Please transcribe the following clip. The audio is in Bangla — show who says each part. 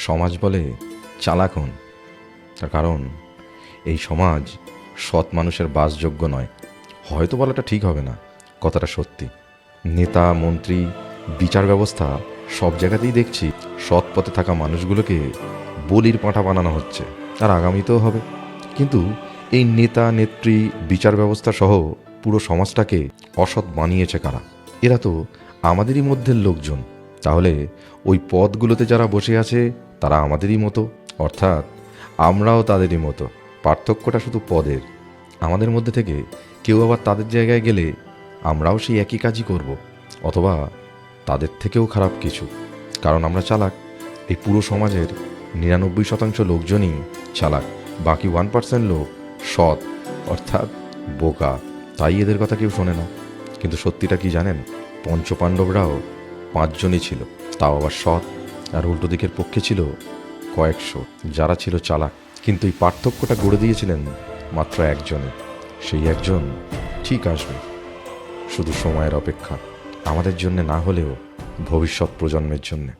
Speaker 1: সমাজ বলে চালাক হন, তার কারণ এই সমাজ সৎ মানুষের বাসযোগ্য নয়। হয়তো বলাটা ঠিক হবে না, কথাটা সত্যি। নেতা, মন্ত্রী, বিচার ব্যবস্থা সব জায়গাতেই দেখছি সৎ পথে থাকা মানুষগুলোকে বলির পাঁঠা বানানো হচ্ছে, আর আগামীতেও হবে। কিন্তু এই নেতা, নেত্রী, বিচার ব্যবস্থা সহ পুরো সমাজটাকে অসৎ বানিয়েছে কারা? এরা তো আমাদেরই মধ্যের লোকজন। তাহলে ওই পদগুলোতে যারা বসে আছে তারা আমাদেরই মতো, অর্থাৎ আমরাও তাদেরই মতো। পার্থক্যটা শুধু পদের। আমাদের মধ্যে থেকে কেউ আবার তাদের জায়গায় গেলে আমরাও সেই একই কাজই করব, অথবা তাদের থেকেও খারাপ কিছু। কারণ আমরা চালাক। এই পুরো সমাজের 99% লোকজনই চালাক, বাকি 1% লোক সৎ, অর্থাৎ বোকা। তাই এদের কথা কেউ শোনে না। কিন্তু সত্যিটা কি জানেন? পঞ্চপাণ্ডবরাও 5 জনই ছিল, তাও আবার সৎ। আর উল্টো দিকের পক্ষে ছিল কয়েকশো, যারা ছিল চালাক। কিন্তু এই পার্থক্যটা গড়ে দিয়েছিলেন মাত্র একজনে। সেই একজন ঠিক আসবে, শুধু সময়ের অপেক্ষা। আমাদের জন্যে না হলেও ভবিষ্যৎ প্রজন্মের জন্যে।